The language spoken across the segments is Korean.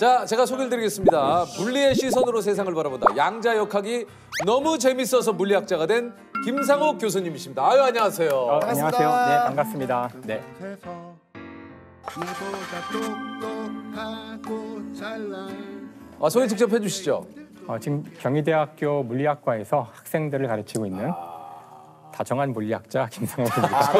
자, 제가 소개를 드리겠습니다. 물리의 시선으로 세상을 바라본다. 양자역학이 너무 재밌어서 물리학자가 된 김상욱 교수님이십니다. 아유, 안녕하세요. 안녕하세요. 네, 반갑습니다. 네. 소개 직접 해주시죠. 지금 경희대학교 물리학과에서 학생들을 가르치고 있는 다정한 물리학자 김상욱입니다.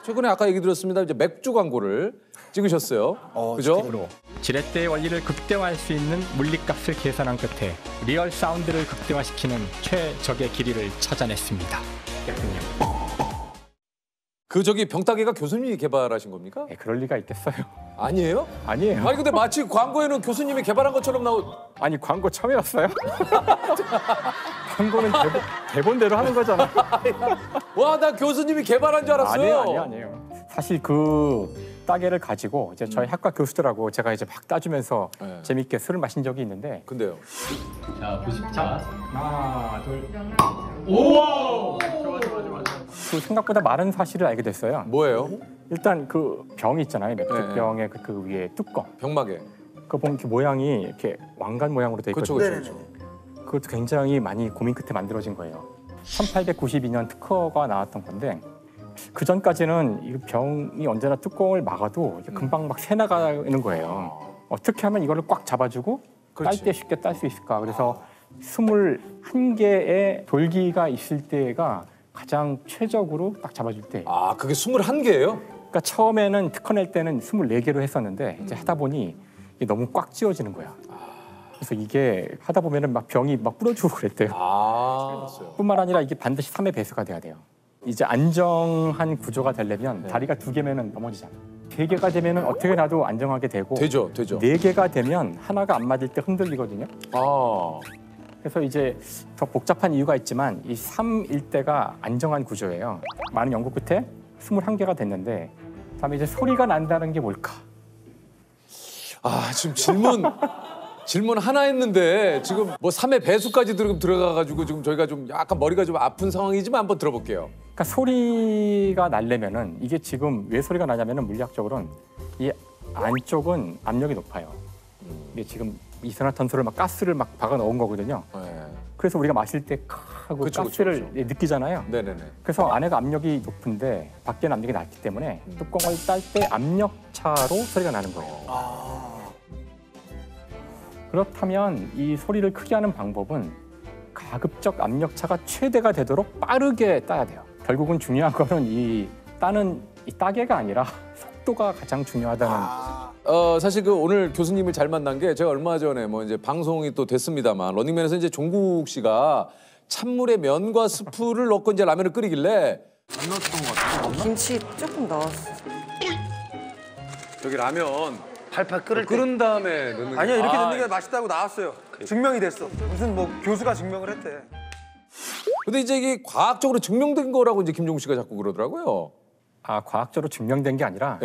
최근에 아까 얘기 들었습니다. 이제 맥주 광고를 찍으셨어요. 그죠? 지렛대의 원리를 극대화할 수 있는 물리값을 계산한 끝에 리얼 사운드를 극대화시키는 최적의 길이를 찾아냈습니다. 저기 병따개가 교수님이 개발하신 겁니까? 네, 그럴 리가 있겠어요. 아니에요? 아니에요. 아니 근데 마치 광고에는 교수님이 개발한 것처럼 아니 광고 처음이었어요? 광고는 대본대로 하는 거잖아. 와, 나 교수님이 개발한 줄 알았어요. 아니에요. 사실 그 따개를 가지고 이제 저희 학과 교수들하고 제가 이제 막 따주면서 재밌게 술을 마신 적이 있는데. 근데요. 자, 90차. 하나, 둘. 오! 좋아. 그 생각보다 많은 사실을 알게 됐어요. 뭐예요? 일단 그 병 있잖아요. 맥주병의 그 위에 뚜껑. 병막에. 그거 보면 이렇게 모양이 이렇게 왕관 모양으로 돼 있거든요. 그렇죠. 그것도 굉장히 많이 고민 끝에 만들어진 거예요. 1892년 특허가 나왔던 건데 그 전까지는 이 병이 언제나 뚜껑을 막아도 금방 막 새 나가는 거예요. 어떻게 하면 이거를 꽉 잡아주고 딸 때 쉽게 딸 수 있을까? 그래서 21개의 돌기가 있을 때가 가장 최적으로 딱 잡아줄 때. 아, 그게 21개예요? 그러니까 처음에는 특허 낼 때는 24개로 했었는데 이제 하다 보니 이게 너무 꽉 쥐어지는 거야. 그래서 이게 하다 보면은 막 병이 막 부러지고 그랬대요. 뿐만 아니라 이게 반드시 3의 배수가 돼야 돼요. 이제 안정한 구조가 되려면 다리가 2개면은 넘어지잖아. 3개가 되면은 어떻게 놔도 안정하게 되고 되죠. 4개가 되면 하나가 안 맞을 때 흔들리거든요. 그래서 이제 더 복잡한 이유가 있지만 이 3일 때가 안정한 구조예요. 많은 연구 끝에 21개가 됐는데 다음에 이제 소리가 난다는 게 뭘까? 지금 질문 하나 했는데 지금 뭐 3의 배수까지 들어가가지고 지금 저희가 좀 약간 머리가 좀 아픈 상황이지만 한번 들어볼게요. 그러니까 소리가 나려면은 이게 지금 왜 소리가 나냐면은 물리학적으로는 이 안쪽은 압력이 높아요. 이게 지금 이산화탄소를 막 가스를 막 박아 넣은 거거든요. 그래서 우리가 마실 때 하고 가스를 느끼잖아요. 네네네. 그래서 안에가 압력이 높은데 밖에는 압력이 낮기 때문에 뚜껑을 딸 때 압력차로 소리가 나는 거예요. 그렇다면 이 소리를 크게 하는 방법은 가급적 압력차가 최대가 되도록 빠르게 따야 돼요. 결국은 중요한 거는 이 따는 이 따개가 아니라 속도가 가장 중요하다는. 사실 그 오늘 교수님을 잘 만난 게 제가 얼마 전에 뭐 이제 방송이 또 됐습니다만 런닝맨에서 이제 종국 씨가 찬물에 면과 스프를 넣고 이제 라면을 끓이길래 안 넣었던 것 같아요. 김치 조금 넣었어. 저기 라면 팔팔 끓을 때. 끓은 다음에 넣는 아니야, 이렇게 넣는 게 맛있다고 나왔어요. 증명이 됐어. 무슨 뭐 교수가 증명을 했대. 근데 이제 이게 과학적으로 증명된 거라고 이제 김종국 씨가 자꾸 그러더라고요. 과학적으로 증명된 게 아니라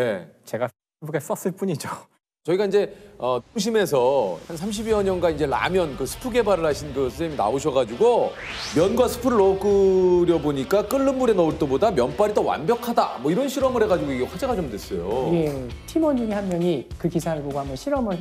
제가 페이스북에 썼을 뿐이죠. 저희가 이제 통심에서 한 30여 년간 이제 라면 그 스프 개발을 하신 그 선생님이 나오셔가지고 면과 스프를 넣어 끓여 보니까 끓는 물에 넣을 때보다 면발이 더 완벽하다 뭐 이런 실험을 해가지고 이게 화제가 좀 됐어요. 예, 팀원 중에 한 명이 그 기사를 보고 한번 실험을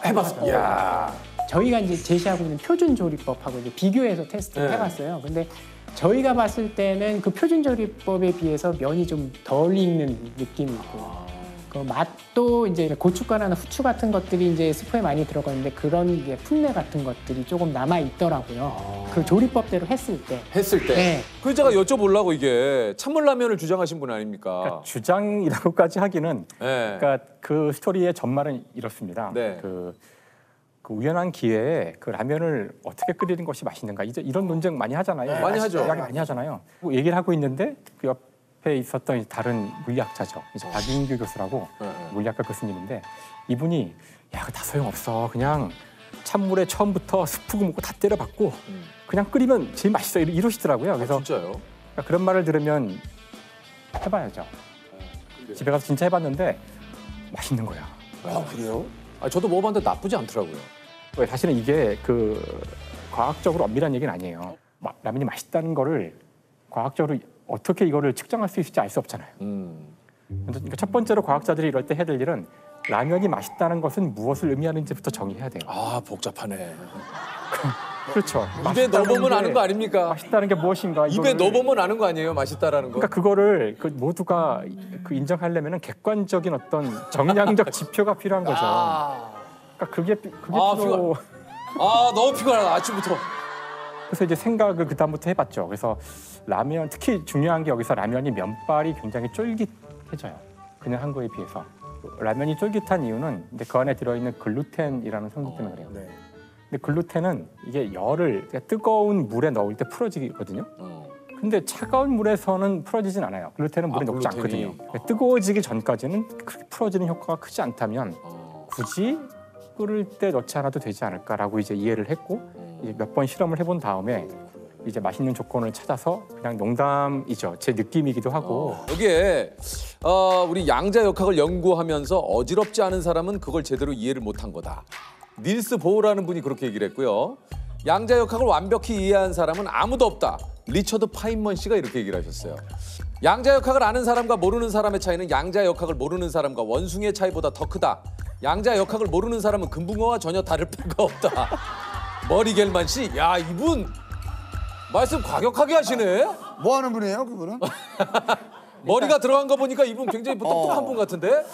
해봤어요. 야. 저희가 이제 제시하고 있는 표준 조리법하고 이제 비교해서 테스트를 해봤어요. 근데 저희가 봤을 때는 그 표준 조리법에 비해서 면이 좀 덜 익는 느낌이 있고. 그 맛도 이제 고춧가루나 후추 같은 것들이 이제 스프에 많이 들어가 있는데 그런 이제 풋내 같은 것들이 조금 남아 있더라고요. 그 조리법대로 했을 때. 네. 그래서 제가 여쭤보려고 이게 찬물라면을 주장하신 분 아닙니까? 그러니까 주장이라고까지 하기는 그러니까 그 스토리의 전말은 이렇습니다. 그 우연한 기회에 그 라면을 어떻게 끓이는 것이 맛있는가 이런 논쟁 많이 하잖아요. 많이 하죠. 이야기 많이 하잖아요. 얘기를 하고 있는데 그 옆에 있었던 다른 물리학자죠. 이제 박인규 교수라고 물리학과 교수님인데 이분이 야, 다 소용없어. 그냥 찬물에 처음부터 스프 묻고 다 때려박고 그냥 끓이면 제일 맛있어 이러시더라고요. 그래서 진짜요? 그러니까 그런 말을 들으면 해봐야죠. 집에 가서 진짜 해봤는데 맛있는 거야. 그래요? 저도 먹어봤는데 나쁘지 않더라고요. 사실은 이게 그 과학적으로 엄밀한 얘기는 아니에요. 라면이 맛있다는 거를 과학적으로 어떻게 이거를 측정할 수 있을지 알 수 없잖아요. 그러니까 첫 번째로 과학자들이 이럴 때 해야 될 일은 라면이 맛있다는 것은 무엇을 의미하는지부터 정의해야 돼요. 아 복잡하네. 그렇죠. 입에 맛있다는 넣어보면 게- 아는 거 아닙니까? 맛있다는 게 무엇인가? 입에 이거를- 넣어보면 아는 거 아니에요? 맛있다라는 거. 그러니까 그거를 그 모두가 그 인정하려면 객관적인 어떤 정량적 지표가 필요한 거죠. 아, 그러니까 그게 아, 필요. 아 너무 피곤하다 아침부터. 그래서 이제 생각을 그 다음부터 해봤죠. 그래서 라면 특히 중요한 게 여기서 라면이 면발이 굉장히 쫄깃해져요. 그냥 한 거에 비해서. 라면이 쫄깃한 이유는 이제 그 안에 들어있는 글루텐이라는 성분 때문에 그래요. 네. 근데 글루텐은 이게 열을 그러니까 뜨거운 물에 넣을 때 풀어지거든요. 근데 차가운 물에서는 풀어지진 않아요. 글루텐은 물에 아, 녹지 글루텐이. 않거든요. 그러니까 뜨거워지기 전까지는 그렇게 풀어지는 효과가 크지 않다면 굳이 끓을 때 넣지 않아도 되지 않을까라고 이제 이해를 했고 이제 몇 번 실험을 해본 다음에 이제 맛있는 조건을 찾아서 그냥 농담이죠. 제 느낌이기도 하고 여기에 우리 양자역학을 연구하면서 어지럽지 않은 사람은 그걸 제대로 이해를 못한 거다. 닐스 보우라는 분이 그렇게 얘기를 했고요. 양자역학을 완벽히 이해한 사람은 아무도 없다. 리처드 파인먼 씨가 이렇게 얘기를 하셨어요. 양자역학을 아는 사람과 모르는 사람의 차이는 양자역학을 모르는 사람과 원숭이의 차이보다 더 크다. 양자역학을 모르는 사람은 금붕어와 전혀 다를 바가 없다. 머리 겔만 씨, 야 이분 말씀 과격하게 하시네. 뭐 하는 분이에요, 그분은? 머리가 들어간 거 보니까 이분 굉장히 똑똑한 분 같은데?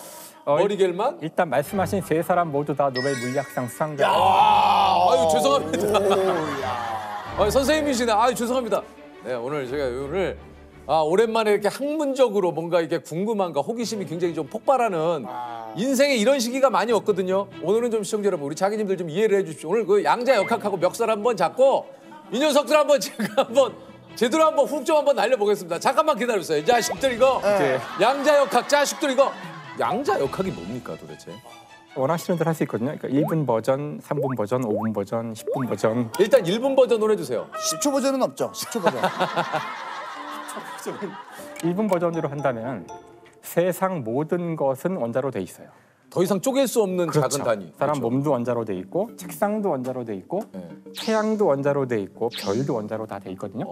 머리 겔만? 일단 말씀하신 세 사람 모두 다 노벨 물리학상 수상자. 아유 죄송합니다. 아유, 선생님이시네. 아유 죄송합니다. 네 오늘 제가 오늘 오랜만에 이렇게 학문적으로 뭔가 이게 궁금한가 호기심이 굉장히 좀 폭발하는 인생에 이런 시기가 많이 없거든요. 오늘은 좀 시청자 여러분 우리 자기님들 좀 이해를 해주십시오. 오늘 그 양자역학하고 멱살 한번 잡고 이 녀석들 한번 제가 한번 제대로 한번 훅 좀 한번 날려보겠습니다. 잠깐만 기다려주세요. 이 자식들 이거 네. 양자역학 자식들 이거 양자역학이 뭡니까 도대체? 원하시는 대로 할 수 있거든요. 그러니까 1분 버전, 3분 버전, 5분 버전, 10분 버전. 일단 1분 버전으로 해주세요. 10초 버전은 없죠. 10초 버전. 1분 버전으로 한다면 세상 모든 것은 원자로 돼 있어요. 더 이상 쪼갤 수 없는 작은 단위. 사람 그렇죠. 몸도 원자로 돼 있고 책상도 원자로 돼 있고 네. 태양도 원자로 돼 있고 별도 원자로 다 돼 있거든요.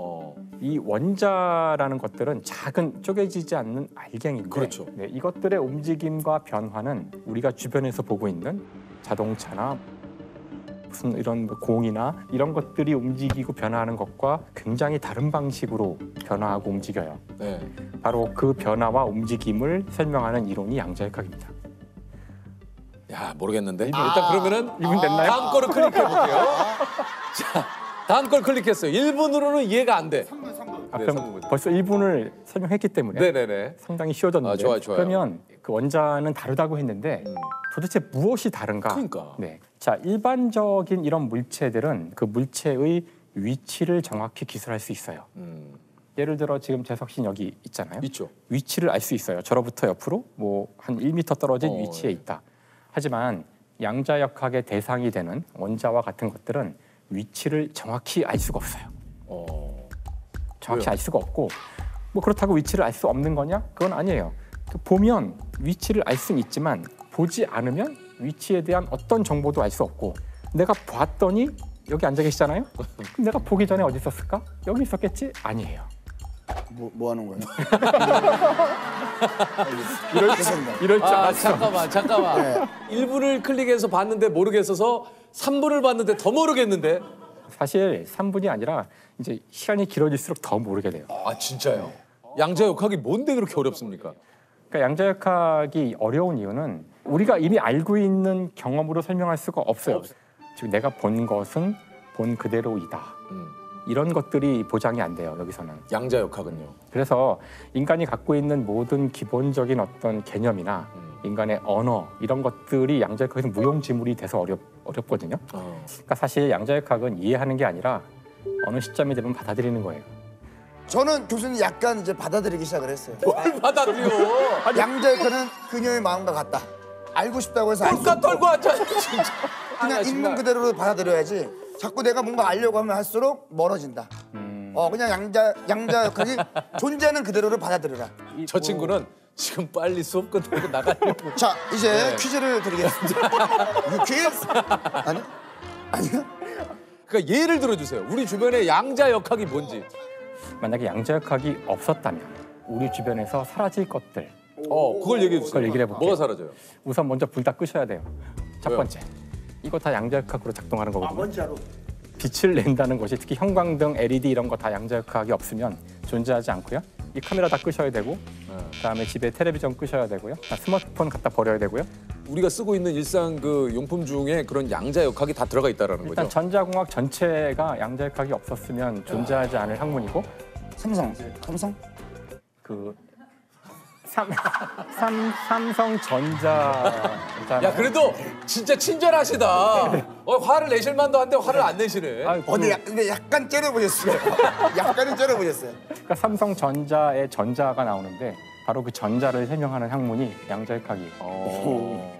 이 원자라는 것들은 작은 쪼개지지 않는 알갱이인데 그렇죠. 네, 이것들의 움직임과 변화는 우리가 주변에서 보고 있는 자동차나 무슨 이런 공이나 이런 것들이 움직이고 변화하는 것과 굉장히 다른 방식으로 변화하고 움직여요. 네. 바로 그 변화와 움직임을 설명하는 이론이 양자역학입니다. 야 모르겠는데 일단 그러면은 이분 됐나요? 다음 거를 클릭해 볼게요. 자 다음 걸 클릭했어요. 1분으로는 이해가 안 돼. 아, 네, 그럼 삼분. 벌써 1분을 설명했기 때문에 네네네. 상당히 쉬워졌는데 아, 좋아요, 좋아요. 그러면 그 원자는 다르다고 했는데 도대체 무엇이 다른가? 그러니까. 네. 자, 일반적인 이런 물체들은 그 물체의 위치를 정확히 기술할 수 있어요. 예를 들어 지금 재석 씨는 여기 있잖아요. 있죠. 위치를 알 수 있어요. 저로부터 옆으로 뭐 한 1m 떨어진 위치에 있다. 하지만 양자역학의 대상이 되는 원자와 같은 것들은 위치를 정확히 알 수가 없어요. 정확히 왜요? 알 수가 없고 뭐 그렇다고 위치를 알 수 없는 거냐? 그건 아니에요. 보면 위치를 알 수는 있지만 보지 않으면 위치에 대한 어떤 정보도 알 수 없고 내가 봤더니 여기 앉아 계시잖아요? 그럼 내가 보기 전에 어디 있었을까? 여기 있었겠지? 아니에요. 뭐 하는 거예요? 이럴 줄 아 알았어. 잠깐만. 네. 1분을 클릭해서 봤는데 모르겠어서 3분을 봤는데 더 모르겠는데. 사실 3분이 아니라 이제 시간이 길어질수록 더 모르게 돼요. 아 진짜요? 양자역학이 뭔데 그렇게 어렵습니까? 그러니까 양자역학이 어려운 이유는 우리가 이미 알고 있는 경험으로 설명할 수가 없어요. 지금 내가 본 것은 본 그대로이다. 이런 것들이 보장이 안 돼요, 여기서는. 양자역학은요. 그래서 인간이 갖고 있는 모든 기본적인 어떤 개념이나 인간의 언어 이런 것들이 양자역학에서 무용지물이 돼서 어렵거든요. 그러니까 사실 양자역학은 이해하는 게 아니라 어느 시점이 되면 받아들이는 거예요. 저는 교수님 약간 이제 받아들이기 시작을 했어요. 뭘 받아들여? 양자역학은 그녀의 마음과 같다. 알고 싶다고 해서 알 수 꼴까 없고 떨고 왔잖아 진짜. 그냥 아니야, 있는 정말. 그대로 받아들여야지. 자꾸 내가 뭔가 알려고 하면 할수록 멀어진다. 그냥 양자역학이 존재하는 그대로를 받아들여라. 저 친구는 지금 빨리 수업 끝나고 나가려고. 자, 이제 네. 퀴즈를 드리겠습니다. 퀴즈? 아니요? 그러니까 예를 들어주세요. 우리 주변에 양자역학이 뭔지. 만약에 양자역학이 없었다면 우리 주변에서 사라질 것들 그걸 얘기해 주세요. 그걸 얘기를 해볼게요. 뭐가 사라져요? 우선 먼저 불 다 끄셔야 돼요. 첫 왜요? 번째. 이거 다 양자역학으로 작동하는 거거든요. 원자로. 빛을 낸다는 것이 특히 형광등, LED 이런 거 다 양자역학이 없으면 존재하지 않고요. 이 카메라 다 끄셔야 되고, 그다음에 집에 텔레비전 끄셔야 되고요. 스마트폰 갖다 버려야 되고요. 우리가 쓰고 있는 일상 그 용품 중에 그런 양자역학이 다 들어가 있다라는 일단 거죠. 전자공학 전체가 양자역학이 없었으면 존재하지 않을 학문이고, 삼성. 그 삼성전자. 야 그래도 진짜 친절하시다. 화를 내실 만도 한데 화를 안 내시네. 근데 약간 째려보셨어요. 약간은 째려보셨어요. 그러니까 삼성전자의 전자가 나오는데 바로 그 전자를 설명하는 학문이 양자역학이에요.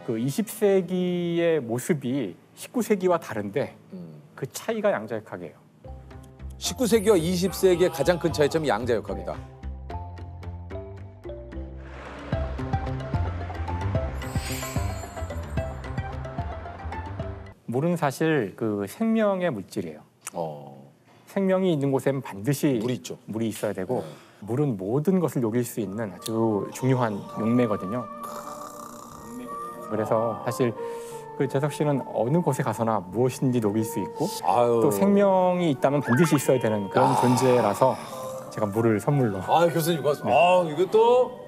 그 20세기의 모습이 19세기와 다른데 그 차이가 양자역학이에요. 19세기와 20세기의 가장 큰 차이점이 양자역학이다. 물은 사실 그 생명의 물질이에요. 생명이 있는 곳에는 반드시 물이 있죠. 물이 있어야 되고 물은 모든 것을 녹일 수 있는 아주 중요한 용매거든요. 그래서 사실 그 재석 씨는 어느 곳에 가서나 무엇인지 녹일 수 있고 아유. 또 생명이 있다면 반드시 있어야 되는 그런 존재라서 제가 물을 선물로. 교수님 고맙습니다. 이것도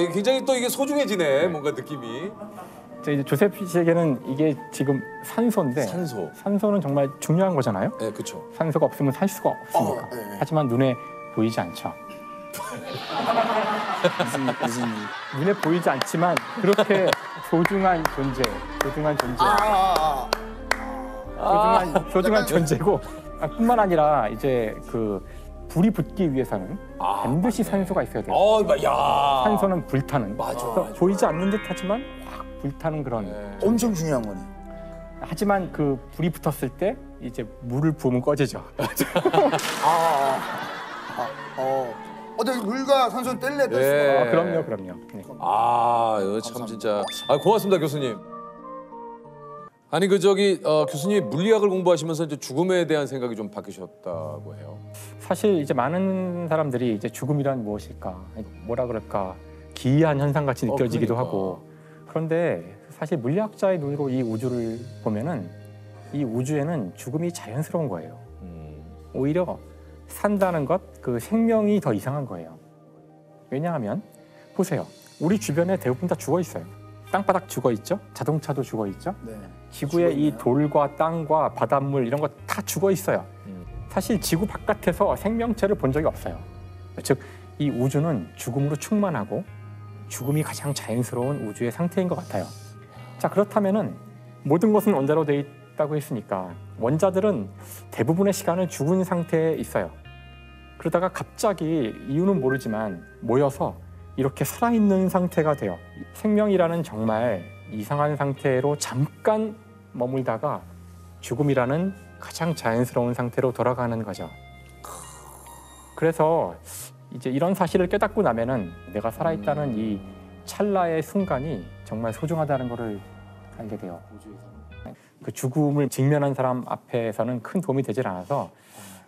이게 굉장히 또 이게 소중해지네. 뭔가 느낌이. 이제 조셉 씨에게는 이게 지금 산소인데 산소. 산소는 정말 중요한 거잖아요. 네, 그렇죠. 산소가 없으면 살 수가 없으니까. 하지만 눈에 보이지 않죠. 눈에 보이지 않지만 그렇게 소중한 존재, 소중한 존재고 뿐만 아니라 이제 그 불이 붙기 위해서는 반드시 산소가 있어야 돼요. 산소는 불타는. 맞아. 보이지 않는 듯하지만 확 불타는 그런. 엄청 중요한 거네. 하지만 그 불이 붙었을 때 이제 물을 부으면 꺼지죠. 물과 산소는 뗄래야 뗄 네. 수가. 그럼요. 네. 이거 참 진짜. 고맙습니다, 교수님. 아니 교수님이 물리학을 공부하시면서 이제 죽음에 대한 생각이 좀 바뀌셨다고 해요. 사실 이제 많은 사람들이 이제 죽음이란 무엇일까, 뭐라 그럴까, 기이한 현상 같이 느껴지기도 그러니까. 하고. 그런데 사실 물리학자의 눈으로 이 우주를 보면은 이 우주에는 죽음이 자연스러운 거예요. 오히려 산다는 것, 그 생명이 더 이상한 거예요. 왜냐하면 보세요. 우리 주변에 대부분 다 죽어 있어요. 땅바닥 죽어 있죠. 자동차도 죽어 있죠. 네. 지구의 이 돌과 땅과 바닷물 이런 거 다 죽어 있어요. 사실 지구 바깥에서 생명체를 본 적이 없어요. 즉, 이 우주는 죽음으로 충만하고 죽음이 가장 자연스러운 우주의 상태인 것 같아요. 자, 그렇다면은 모든 것은 원자로 돼 있다고 했으니까 원자들은 대부분의 시간을 죽은 상태에 있어요. 그러다가 갑자기 이유는 모르지만 모여서 이렇게 살아있는 상태가 돼요. 생명이라는 정말 이상한 상태로 잠깐 머물다가 죽음이라는 가장 자연스러운 상태로 돌아가는 거죠. 그래서 이제 이런 사실을 깨닫고 나면은 내가 살아있다는 이 찰나의 순간이 정말 소중하다는 것을 알게 돼요. 그 죽음을 직면한 사람 앞에서는 큰 도움이 되질 않아서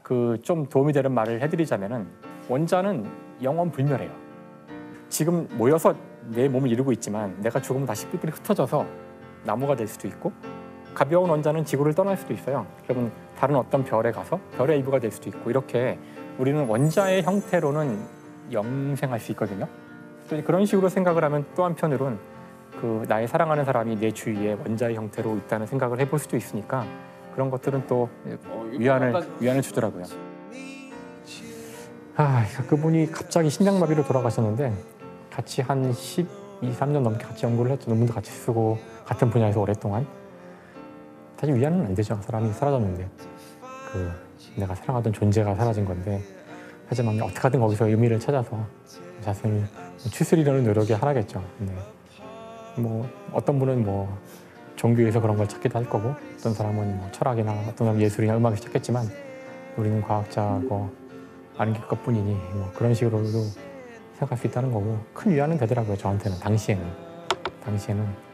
그 좀 도움이 되는 말을 해드리자면은 원자는 영원 불멸해요. 지금 모여서 내 몸을 이루고 있지만 내가 죽으면 다시 뿔뿔이 흩어져서 나무가 될 수도 있고 가벼운 원자는 지구를 떠날 수도 있어요. 그러면 다른 어떤 별에 가서 별의 일부가 될 수도 있고 이렇게 우리는 원자의 형태로는 영생할 수 있거든요. 또 그런 식으로 생각을 하면 또 한편으로는 그 나의 사랑하는 사람이 내 주위에 원자의 형태로 있다는 생각을 해볼 수도 있으니까 그런 것들은 또 위안을 주더라고요. 그분이 갑자기 심장마비로 돌아가셨는데 같이 한 12, 13년 넘게 같이 연구를 했죠. 논문도 같이 쓰고 같은 분야에서 오랫동안. 사실 위안은 안 되죠. 사람이 사라졌는데 내가 사랑하던 존재가 사라진 건데 하지만 어떻게든 거기서 의미를 찾아서 자신을 추스리려는 노력이 하나겠죠. 근데 뭐 어떤 분은 뭐 종교에서 그런 걸 찾기도 할 거고 어떤 사람은 뭐 철학이나 어떤 사람은 예술이나 음악에서 찾겠지만 우리는 과학자고 아는 게 그것뿐이니 뭐 그런 식으로도 생각할 수 있다는 거고 큰 위안은 되더라고요. 저한테는 당시에는